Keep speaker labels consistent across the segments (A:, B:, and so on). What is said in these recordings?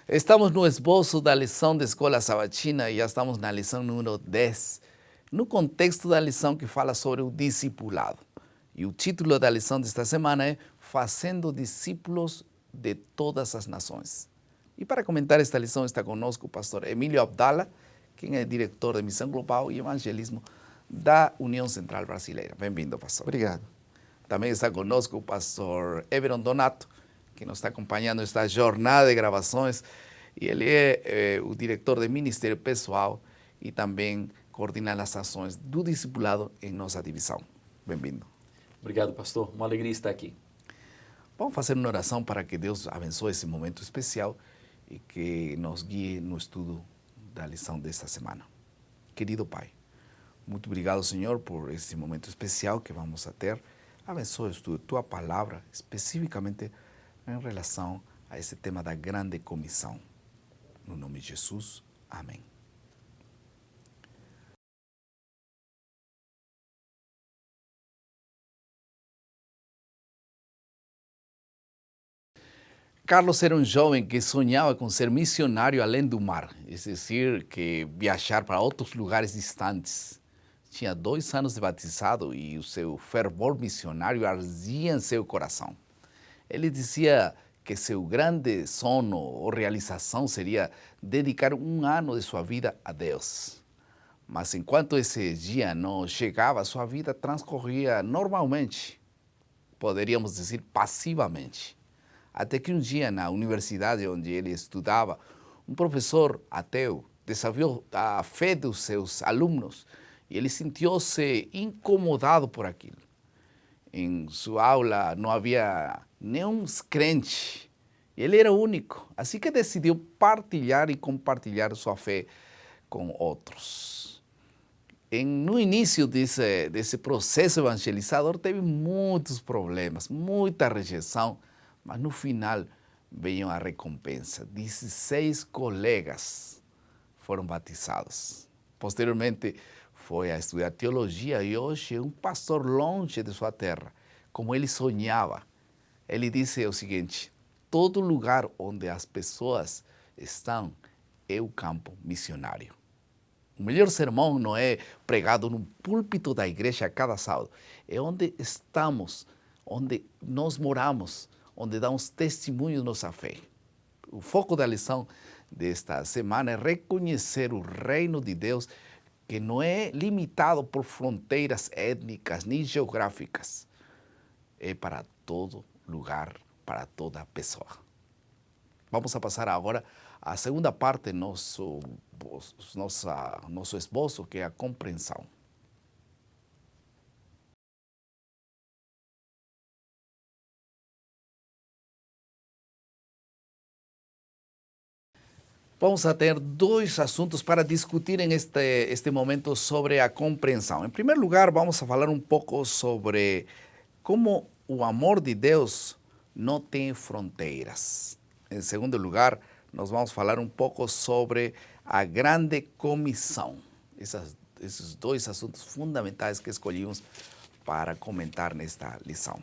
A: Estamos no esboço da lição da Escola Sabatina e já estamos na lição número 10, no contexto da lição que fala sobre o discipulado. E o título da lição desta semana é Fazendo Discípulos de Todas as Nações. E para comentar esta lição está conosco o pastor Emílio Abdala, quem é diretor de Missão Global e Evangelismo da União Central Brasileira. Bem-vindo, pastor.
B: Obrigado.
A: Também está conosco o pastor Everon Donato, que nos está acompanhando esta jornada de gravações, e ele é o diretor de Ministério Pessoal e também coordena as ações do discipulado em nossa divisão. Bem-vindo.
C: Obrigado, pastor. Uma alegria estar aqui.
A: Vamos fazer uma oração para que Deus abençoe esse momento especial e que nos guie no estudo da lição desta semana. Querido Pai, muito obrigado, Senhor, por esse momento especial que vamos a ter. Abençoe o estudo de Tua Palavra, especificamente em relação a esse tema da grande comissão. No nome de Jesus, amém. Carlos era um jovem que sonhava com ser missionário além do mar, é decir, que viajar para outros lugares distantes. Tinha 2 anos de batizado e o seu fervor missionário ardia em seu coração. Ele dizia que seu grande sono ou realização seria dedicar 1 ano de sua vida a Deus. Mas enquanto esse dia não chegava, sua vida transcorria normalmente, poderíamos dizer passivamente. Até que um dia, na universidade onde ele estudava, um professor ateu desafiou a fé dos seus alunos e ele sentiu-se incomodado por aquilo. Em sua aula não havia nenhum crente, ele era o único, assim que decidiu partilhar e compartilhar sua fé com outros. No início desse processo evangelizador teve muitos problemas, muita rejeição, mas no final veio a recompensa. 16 colegas foram batizados. Posteriormente foi a estudar teologia e hoje é um pastor longe de sua terra, como ele sonhava. Ele disse o seguinte: todo lugar onde as pessoas estão é o campo missionário. O melhor sermão não é pregado no púlpito da igreja a cada sábado, é onde estamos, onde nós moramos, onde damos testemunho de nossa fé. O foco da lição desta semana é reconhecer o reino de Deus, que não é limitado por fronteiras étnicas nem geográficas. É para todo lugar, para toda pessoa. Vamos a passar agora à segunda parte do nosso esboço, que é a compreensão. Vamos a ter 2 assuntos para discutir em este momento sobre a compreensão. Em primeiro lugar, vamos a falar um pouco sobre como o amor de Deus não tem fronteiras. Em segundo lugar, nós vamos falar um pouco sobre a grande comissão. Esses 2 assuntos fundamentais que escolhemos para comentar nesta lição.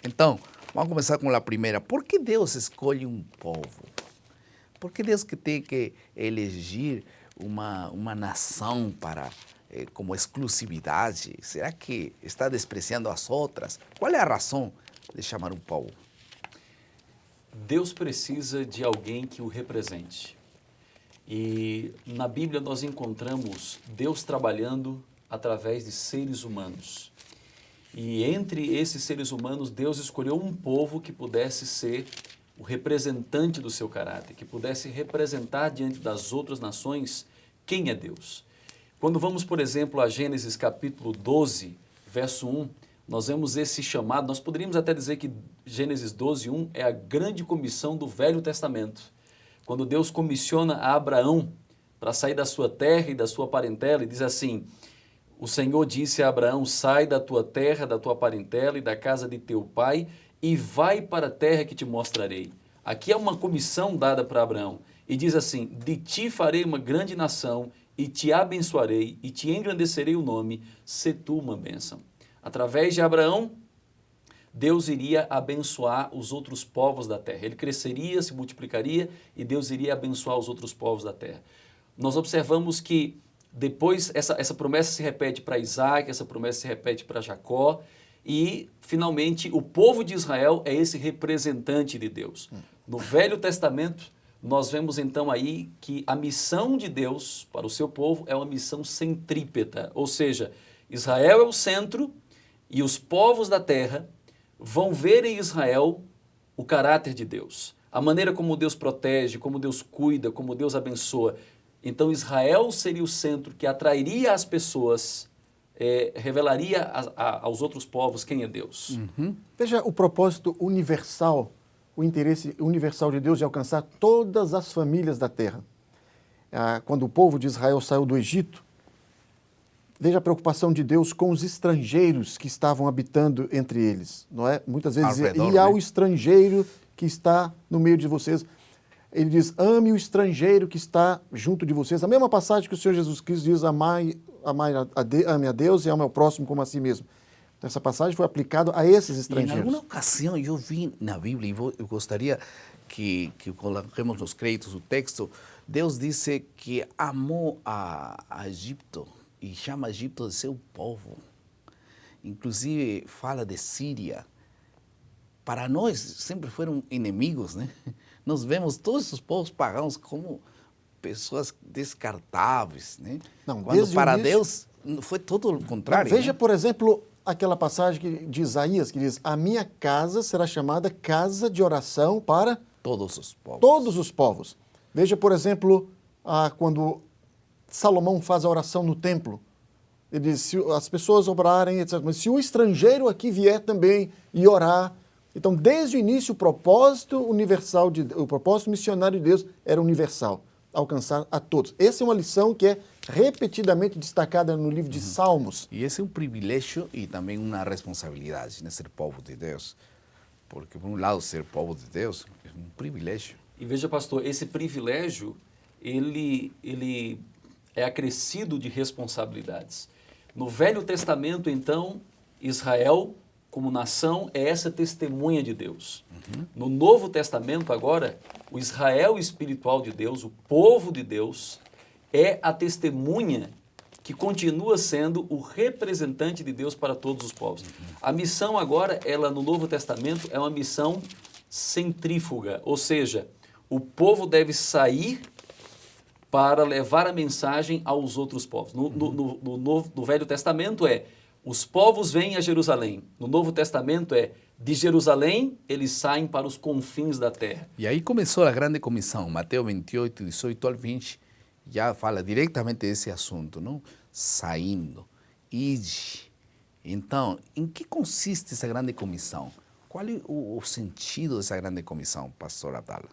A: Então, vamos começar com a primeira. Por que Deus escolhe um povo? Por que Deus que tem que elegir uma nação para como exclusividade? Será que está desprezando as outras? Qual é a razão de chamar um povo?
C: Deus precisa de alguém que o represente. E na Bíblia nós encontramos Deus trabalhando através de seres humanos. E entre esses seres humanos, Deus escolheu um povo que pudesse ser o representante do seu caráter, que pudesse representar diante das outras nações quem é Deus. Quando vamos, por exemplo, a Gênesis capítulo 12, verso 1, nós vemos esse chamado, nós poderíamos até dizer que Gênesis 12, 1 é a grande comissão do Velho Testamento. Quando Deus comissiona a Abraão para sair da sua terra e da sua parentela, e diz assim: o Senhor disse a Abraão: sai da tua terra, da tua parentela e da casa de teu pai e vai para a terra que te mostrarei. Aqui é uma comissão dada para Abraão e diz assim: de ti farei uma grande nação e te abençoarei e te engrandecerei o nome, se tu uma bênção. Através de Abraão, Deus iria abençoar os outros povos da terra. Ele cresceria, se multiplicaria e Deus iria abençoar os outros povos da terra. Nós observamos que depois essa promessa se repete para Isaac, essa promessa se repete para Jacó e, finalmente, o povo de Israel é esse representante de Deus. No Velho Testamento, nós vemos então aí que a missão de Deus para o seu povo é uma missão centrípeta, ou seja, Israel é o centro e os povos da terra vão ver em Israel o caráter de Deus, a maneira como Deus protege, como Deus cuida, como Deus abençoa. Então Israel seria o centro que atrairia as pessoas, revelaria aos outros povos quem é Deus.
B: Veja o propósito universal, o interesse universal de Deus de alcançar todas as famílias da terra. Quando o povo de Israel saiu do Egito, veja a preocupação de Deus com os estrangeiros que estavam habitando entre eles, não é? Muitas vezes
A: Redor,
B: e ao estrangeiro que está no meio de vocês. Ele diz, ame o estrangeiro que está junto de vocês. A mesma passagem que o Senhor Jesus Cristo diz, ame a Deus e ame ao próximo como a si mesmo. Então, essa passagem foi aplicada a esses
A: Em
B: estrangeiros.
A: alguma ocasião eu vi na Bíblia, e eu gostaria que coloquemos nos créditos o texto, Deus disse que amou a Egito e chama Egito de seu povo. Inclusive fala de Síria. Para nós sempre foram inimigos, né? Nós vemos todos os povos pagãos como pessoas descartáveis, né?
B: Não,
A: Quando
B: desde o
A: para
B: início-
A: Deus foi todo o contrário.
B: Veja,
A: né?
B: por exemplo, aquela passagem de Isaías que diz, a minha casa será chamada casa de oração para
A: Todos os povos.
B: todos os povos. Veja, por exemplo, quando Salomão faz a oração no templo, ele diz, se as pessoas orarem, etc. Mas se o estrangeiro aqui vier também e orar, então desde o início o propósito universal, o propósito missionário de Deus era universal, alcançar a todos. Essa é uma lição que é repetidamente destacada no livro de Salmos.
A: E esse é um privilégio e também uma responsabilidade, né? Ser povo de Deus. Porque, por um lado, ser povo de Deus é um privilégio.
C: E veja, pastor, esse privilégio, ele é acrescido de responsabilidades. No Velho Testamento, então, Israel, como nação, é essa testemunha de Deus. No Novo Testamento, agora, o Israel espiritual de Deus, o povo de Deus, é a testemunha que continua sendo o representante de Deus para todos os povos. A missão agora, ela no Novo Testamento, é uma missão centrífuga, ou seja, o povo deve sair para levar a mensagem aos outros povos. No Velho Testamento os povos vêm a Jerusalém. No Novo Testamento de Jerusalém eles saem para os confins da terra.
A: E aí começou a grande comissão, Mateus 28, 18 ao 20, já fala diretamente desse assunto, não? Saindo, ide. Então, em que consiste essa grande comissão? Qual é o sentido dessa grande comissão, pastor Abdala?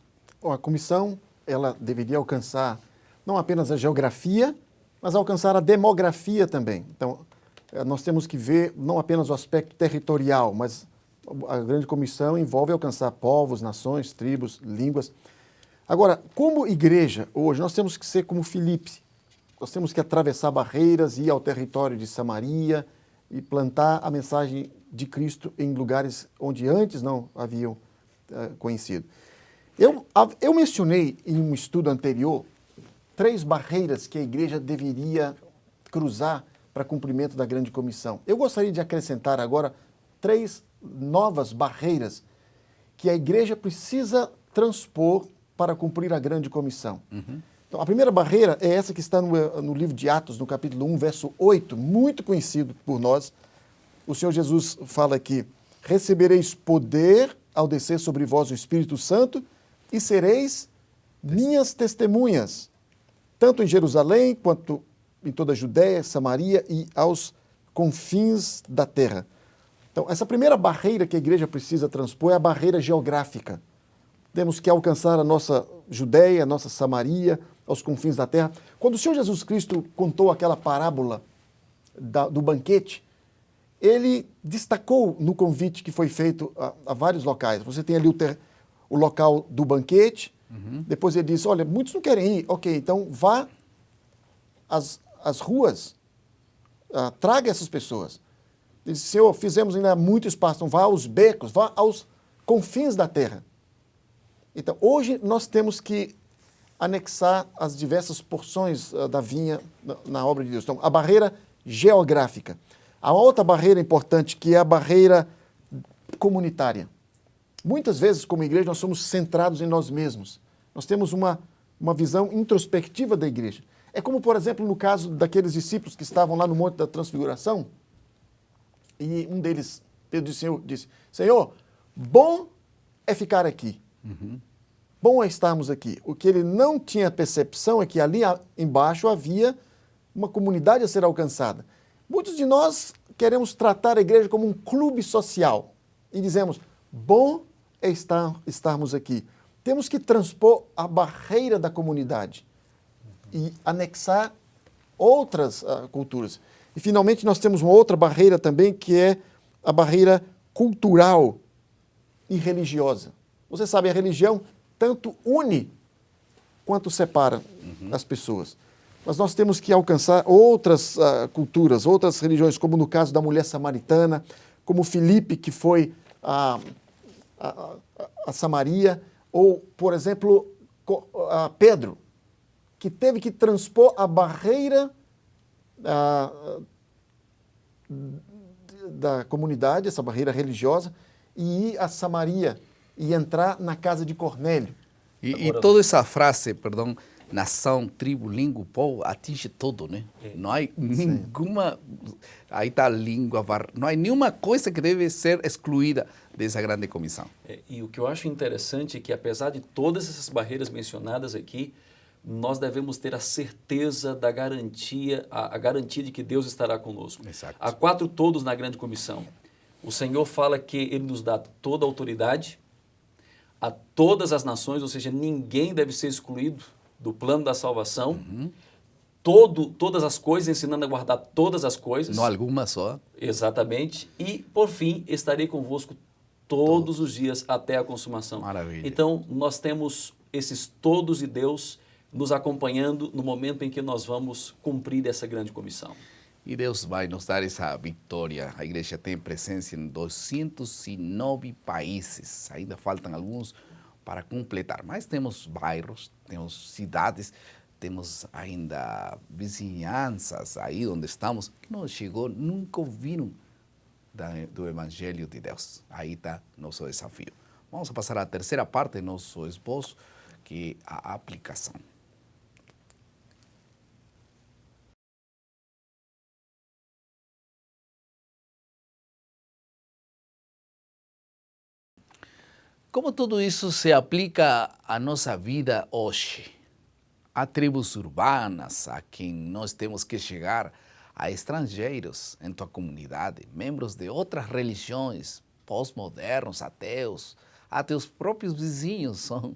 B: A comissão, ela deveria alcançar não apenas a geografia, mas alcançar a demografia também. Então, nós temos que ver não apenas o aspecto territorial, mas a grande comissão envolve alcançar povos, nações, tribos, línguas. Agora, como igreja, hoje, nós temos que ser como Filipe. Nós temos que atravessar barreiras, ir ao território de Samaria e plantar a mensagem de Cristo em lugares onde antes não haviam conhecido. Eu mencionei em um estudo anterior 3 barreiras que a igreja deveria cruzar para cumprimento da grande comissão. Eu gostaria de acrescentar agora 3 novas barreiras que a igreja precisa transpor para cumprir a grande comissão. Então, a primeira barreira é essa que está no livro de Atos, no capítulo 1, verso 8, muito conhecido por nós. O Senhor Jesus fala aqui, recebereis poder ao descer sobre vós o Espírito Santo e sereis minhas testemunhas, tanto em Jerusalém quanto em toda a Judéia, Samaria e aos confins da terra. Então, essa primeira barreira que a igreja precisa transpor é a barreira geográfica. Temos que alcançar a nossa Judéia, a nossa Samaria, aos confins da terra. Quando o Senhor Jesus Cristo contou aquela parábola do banquete, ele destacou no convite que foi feito a vários locais. Você tem ali o local do banquete, depois ele disse, olha, muitos não querem ir, ok, então vá às ruas, traga essas pessoas. Ele disse, Senhor, fizemos ainda muito espaço, então vá aos becos, vá aos confins da terra. Então, hoje nós temos que anexar as diversas porções da vinha na obra de Deus. Então, a barreira geográfica. A outra barreira importante, que é a barreira comunitária. Muitas vezes, como igreja, nós somos centrados em nós mesmos. Nós temos uma visão introspectiva da igreja. É como, por exemplo, no caso daqueles discípulos que estavam lá no Monte da Transfiguração, e um deles, Pedro disse, Senhor, bom é ficar aqui. Bom é estarmos aqui. O que ele não tinha percepção é que ali embaixo havia uma comunidade a ser alcançada. Muitos de nós queremos tratar a igreja como um clube social e dizemos, bom é estarmos aqui. Temos que transpor a barreira da comunidade e anexar outras culturas. E, finalmente, nós temos uma outra barreira também, que é a barreira cultural e religiosa. Você sabe, a religião tanto une quanto separa as pessoas. Mas nós temos que alcançar outras culturas, outras religiões, como no caso da mulher samaritana, como Filipe, que foi a Samaria, ou, por exemplo, Pedro, que teve que transpor a barreira da comunidade, essa barreira religiosa, e ir a Samaria e entrar na casa de Cornélio.
A: E toda essa frase, perdão, nação, tribo, língua, povo, atinge todo, né? Não há nenhuma, aí está a língua, não há nenhuma coisa que deve ser excluída dessa grande comissão.
C: E o que eu acho interessante é que, apesar de todas essas barreiras mencionadas aqui, nós devemos ter a certeza da garantia, a garantia de que Deus estará conosco.
A: Exato.
C: Há 4 todos na grande comissão. O Senhor fala que Ele nos dá toda a autoridade a todas as nações, ou seja, ninguém deve ser excluído do plano da salvação. Todas as coisas, ensinando a guardar todas as coisas.
A: Não alguma só.
C: Exatamente. E, por fim, estarei convosco todos os dias até a consumação.
A: Maravilha.
C: Então, nós temos esses todos e Deus nos acompanhando no momento em que nós vamos cumprir essa grande comissão.
A: E Deus vai nos dar essa vitória. A igreja tem presença em 209 países. Ainda faltam alguns para completar. Mas temos bairros, temos cidades, temos ainda vizinhanças aí onde estamos que não chegou, nunca ouviram do Evangelho de Deus. Aí está nosso desafio. Vamos passar à terceira parte do nosso esboço, que é a aplicação. Como tudo isso se aplica à nossa vida hoje? Há tribos urbanas a quem nós temos que chegar, a estrangeiros em tua comunidade, membros de outras religiões, pós-modernos, ateus, a teus próprios vizinhos, são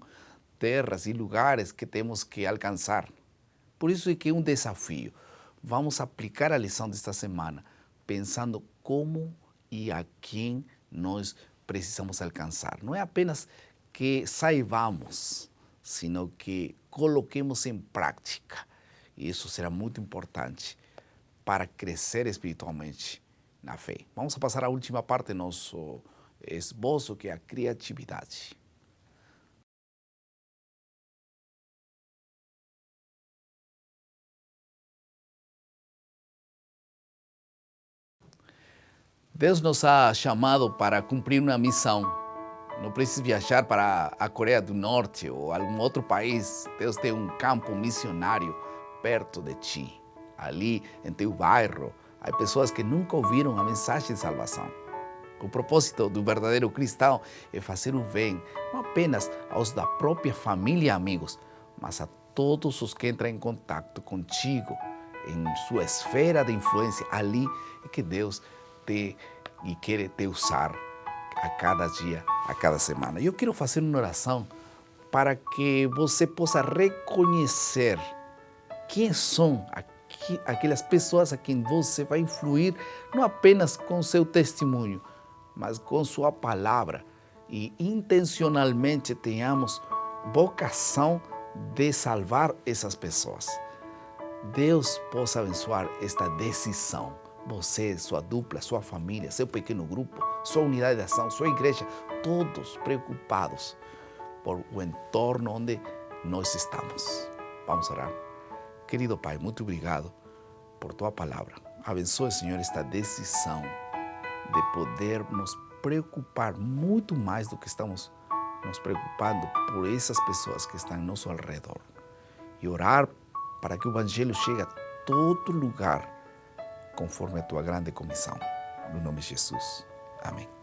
A: terras e lugares que temos que alcançar. Por isso é que é um desafio. Vamos aplicar a lição desta semana, pensando como e a quem nós precisamos alcançar. Não é apenas que saibamos, sino que coloquemos em prática. E isso será muito importante para crescer espiritualmente na fé. Vamos passar à última parte do nosso esboço, que é a criatividade. Deus nos ha chamado para cumprir uma missão. Não precisa viajar para a Coreia do Norte ou algum outro país. Deus tem um campo missionário perto de ti. Ali, em teu bairro, há pessoas que nunca ouviram a mensagem de salvação. O propósito do verdadeiro cristão é fazer o bem, não apenas aos da própria família e amigos, mas a todos os que entram em contato contigo, em sua esfera de influência. Ali é que Deus te e quer te usar a cada dia, a cada semana. Eu quero fazer uma oração para que você possa reconhecer quem são aquelas pessoas a quem você vai influir, não apenas com seu testemunho, mas com sua palavra. E intencionalmente tenhamos vocação de salvar essas pessoas. Deus possa abençoar esta decisão Você, sua dupla, sua família, seu pequeno grupo, sua unidade de ação, sua igreja, todos preocupados por o entorno onde nós estamos. Vamos orar. Querido Pai, muito obrigado por tua palavra. Abençoe, Senhor, esta decisão de poder nos preocupar muito mais do que estamos nos preocupando por essas pessoas que estão ao nosso alrededor. E orar para que o Evangelho chegue a todo lugar, conforme a tua grande comissão. No nome de Jesus. Amém.